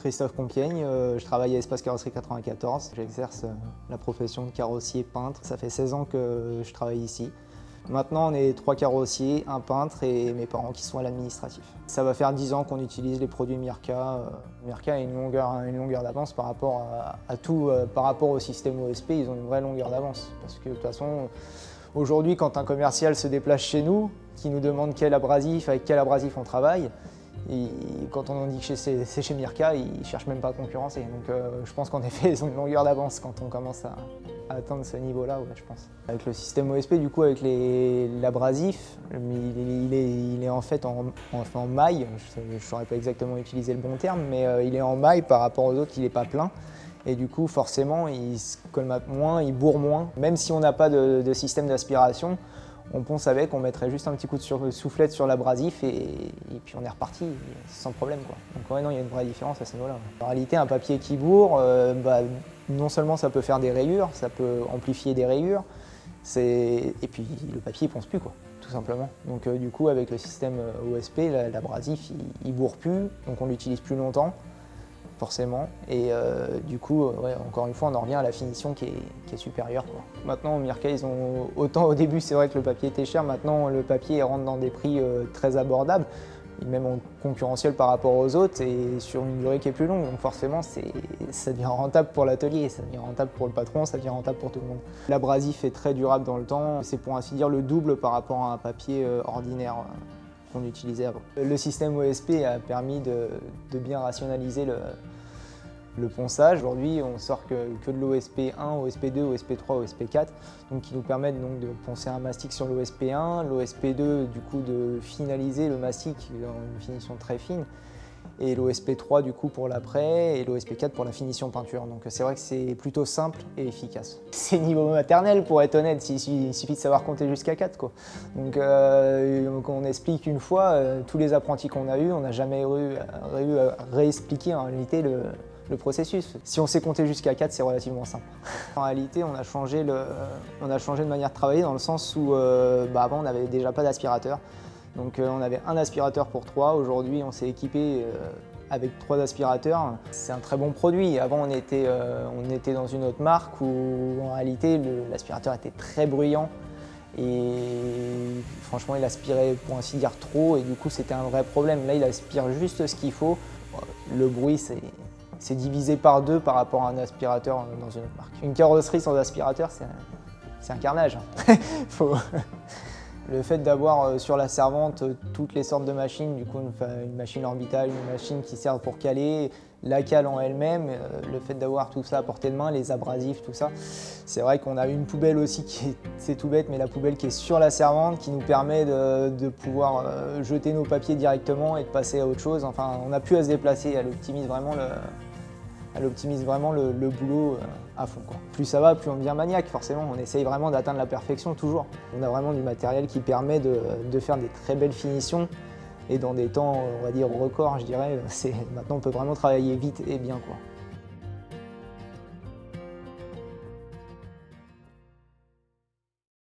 Christophe Compiègne, je travaille à Espace Carrosserie 94. J'exerce la profession de carrossier peintre. Ça fait 16 ans que je travaille ici. Maintenant, on est 3 carrossiers, un peintre et mes parents qui sont à l'administratif. Ça va faire 10 ans qu'on utilise les produits Mirka. Mirka a une longueur d'avance par rapport à tout, par rapport au système OSP, ils ont une vraie longueur d'avance. Parce que de toute façon, aujourd'hui, quand un commercial se déplace chez nous, qui nous demande avec quel abrasif on travaille, et quand on dit que c'est chez Mirka, ils ne cherchent même pas à concurrencer. Donc je pense qu'en effet, ils ont une longueur d'avance quand on commence à atteindre ce niveau-là, ouais, je pense. Avec le système OSP, du coup, avec l'abrasif, il est en fait en maille. Je ne saurais pas exactement utiliser le bon terme, mais il est en maille par rapport aux autres, il n'est pas plein. Et du coup, forcément, il se colmate moins, il bourre moins. Même si on n'a pas de système d'aspiration, on ponce avec, on mettrait juste un petit coup de soufflette sur l'abrasif et puis on est reparti sans problème, quoi. Donc ouais, non, il y a une vraie différence à ce niveau-là. En réalité, un papier qui bourre, non seulement ça peut faire des rayures, ça peut amplifier des rayures, et puis le papier il ponce plus, quoi, tout simplement. Donc du coup, avec le système OSP, l'abrasif il bourre plus, donc on l'utilise plus longtemps, forcément, et du coup, ouais, encore une fois, on en revient à la finition qui est supérieure, quoi. Maintenant, au Mirka, ils ont autant au début, c'est vrai que le papier était cher, maintenant le papier rentre dans des prix très abordables, même en concurrentiel par rapport aux autres, et sur une durée qui est plus longue, donc forcément, ça devient rentable pour l'atelier, ça devient rentable pour le patron, ça devient rentable pour tout le monde. L'abrasif est très durable dans le temps, c'est pour ainsi dire le double par rapport à un papier ordinaire qu'on utilisait avant. Le système OSP a permis de bien rationaliser le ponçage. Aujourd'hui, on sort que de l'OSP 1, OSP 2, OSP 3, OSP 4, donc qui nous permettent donc de poncer un mastic sur l'OSP 1, l'OSP 2 du coup de finaliser le mastic dans une finition très fine, et l'OSP 3 du coup pour l'après, et l'OSP 4 pour la finition peinture. Donc c'est vrai que c'est plutôt simple et efficace. C'est niveau maternel pour être honnête, il suffit de savoir compter jusqu'à 4, quoi. Donc on explique une fois, tous les apprentis qu'on a eus, on n'a jamais eu à réexpliquer en réalité le processus. Si on sait compter jusqu'à 4, c'est relativement simple. En réalité, on a changé de manière de travailler dans le sens où avant on n'avait déjà pas d'aspirateur. Donc on avait un aspirateur pour 3, aujourd'hui on s'est équipé avec 3 aspirateurs. C'est un très bon produit. Avant on était dans une autre marque où en réalité l'aspirateur était très bruyant et franchement il aspirait pour ainsi dire trop et du coup c'était un vrai problème. Là il aspire juste ce qu'il faut. Le bruit c'est divisé par 2 par rapport à un aspirateur dans une autre marque. Une carrosserie sans aspirateur c'est un carnage. Le fait d'avoir sur la servante toutes les sortes de machines, du coup une machine orbitale, une machine qui sert pour caler, la cale en elle-même, le fait d'avoir tout ça à portée de main, les abrasifs, tout ça, c'est vrai qu'on a une poubelle aussi c'est tout bête, mais la poubelle qui est sur la servante qui nous permet de pouvoir jeter nos papiers directement et de passer à autre chose. Enfin, on n'a plus à se déplacer, elle optimise vraiment le boulot à fond, quoi. Plus ça va, plus on devient maniaque, forcément. On essaye vraiment d'atteindre la perfection toujours. On a vraiment du matériel qui permet de faire des très belles finitions et dans des temps, on va dire, records, je dirais. Maintenant, on peut vraiment travailler vite et bien, quoi.